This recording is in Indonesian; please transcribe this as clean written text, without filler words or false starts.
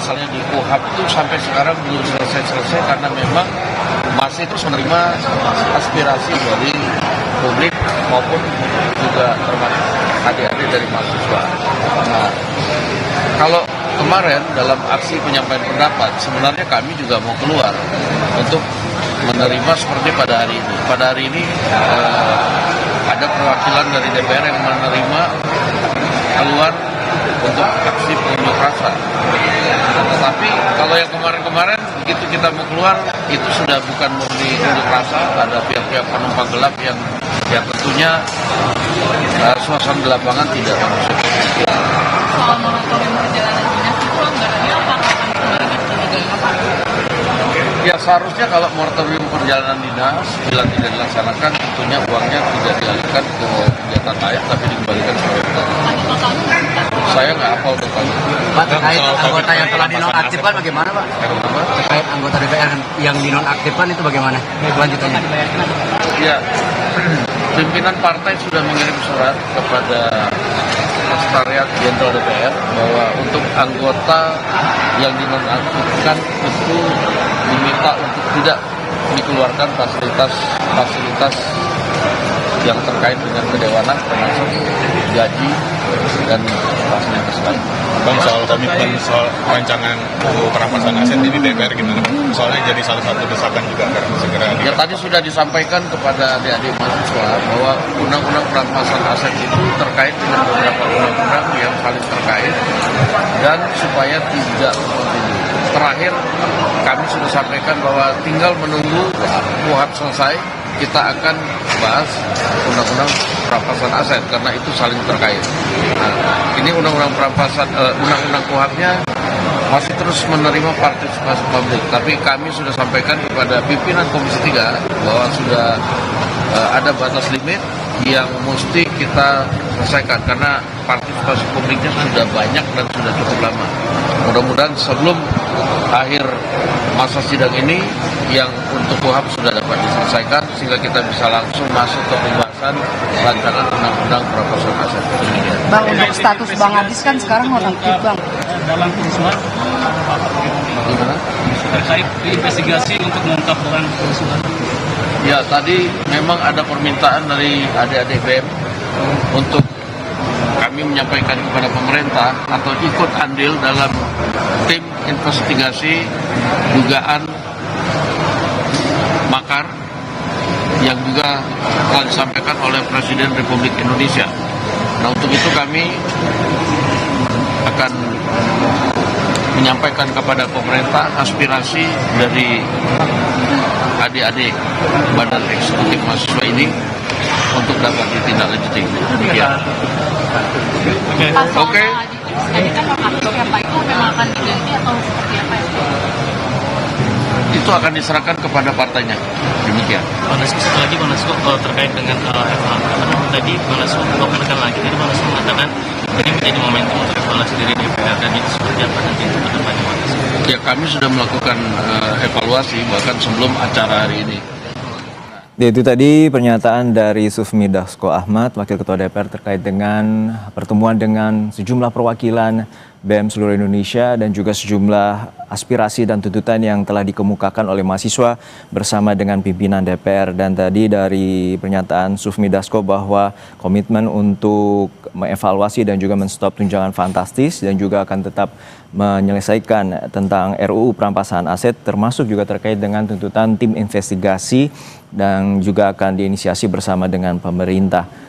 pasalnya di KUHP itu sampai sekarang belum selesai karena memang masih terus menerima aspirasi dari publik maupun juga termasuk adik-adik dari mahasiswa. Nah, kalau kemarin dalam aksi penyampaian pendapat sebenarnya kami juga mau keluar untuk menerima seperti pada hari ini. Pada hari ini ada perwakilan dari DPR yang menerima keluar untuk aksi pengunjuk rasa. Tetapi kalau yang kemarin-kemarin begitu kita mau keluar itu sudah bukan murni unjuk rasa, ada pihak-pihak penumpang gelap yang tentunya suasana di lapangan tidak kondusif. Soal moratorium perjalanan dinas itu anggarannya apa akan dikembalikan ke negara Pak? Ya seharusnya kalau moratorium perjalanan dinas bila tidak dilaksanakan tentunya uangnya tidak dialihkan ke kegiatan lain tapi dikembalikan ke pemerintah. Saya nggak hafal totalnya. Pak, terkait anggota yang telah dinonaktifkan bagaimana Pak? Terkait anggota DPR yang dinonaktifkan itu bagaimana kelanjutannya? Ya, pimpinan partai sudah mengirim surat kepada Sekretariat Jenderal DPR bahwa untuk anggota yang dinonaktifkan itu diminta untuk tidak dikeluarkan fasilitas yang terkait dengan kedewanan termasuk gaji dan fasilitas lain. Bang, soal komitmen soal rancangan perampasan aset ini DPR gimana? Soalnya jadi salah satu desakan juga agar segera. Ya tadi sudah disampaikan kepada adik-adik mahasiswa bahwa undang-undang perampasan aset itu terkait dengan beberapa undang-undang yang saling terkait dan supaya tidak kontinu. Terakhir kami sudah sampaikan bahwa tinggal menunggu KUHP selesai, kita akan bahas undang-undang perampasan aset karena itu saling terkait. Nah, ini undang-undang perampasan, undang-undang KUHP-nya masih terus menerima partisipasi publik. Tapi kami sudah sampaikan kepada pimpinan Komisi 3 bahwa sudah ada batas limit yang mesti kita selesaikan karena partisipasi publiknya sudah banyak dan sudah cukup lama. Mudah-mudahan sebelum akhir masa sidang ini yang untuk KUHP sudah dapat diselesaikan sehingga kita bisa langsung masuk ke pembahasan rancangan undang-undang perampasan aset. Bang, untuk status Bang Adis kan sekarang nonaktif Bang. Dalam kerusuhan Gimana? terkait investigasi untuk mengungkapkan kerusuhan. Ya, tadi memang ada permintaan dari adik-adik BEM untuk kami menyampaikan kepada pemerintah atau ikut andil dalam tim investigasi dugaan makar yang juga telah disampaikan oleh Presiden Republik Indonesia. Nah, untuk itu kami akan menyampaikan kepada pemerintah aspirasi dari adik-adik Badan Eksekutif Mahasiswa ini untuk dapat ditindaklanjuti. Ya. Oke. Jadi kan nonaktif ya Pak, itu memang akan diganti atau seperti apa ya? Itu akan diserahkan kepada partainya. Demikian. Pak Nasko, satu lagi Pak Nasko terkait dengan tadi Pak Nasko menekan lagi, tadi Pak Nasko mengatakan ini menjadi momentum untuk evaluasi dari DPR dan itu seperti apa nanti ke depannya Pak Nasko? Ya, kami sudah melakukan evaluasi bahkan sebelum acara hari ini. Itu tadi pernyataan dari Sufmi Dasko Ahmad, Wakil Ketua DPR terkait dengan pertemuan dengan sejumlah perwakilan BEM seluruh Indonesia dan juga sejumlah aspirasi dan tuntutan yang telah dikemukakan oleh mahasiswa bersama dengan pimpinan DPR. Dan tadi dari pernyataan Sufmi Dasko bahwa komitmen untuk mengevaluasi dan juga menstop tunjangan fantastis dan juga akan tetap menyelesaikan tentang RUU perampasan aset termasuk juga terkait dengan tuntutan tim investigasi dan juga akan diinisiasi bersama dengan pemerintah.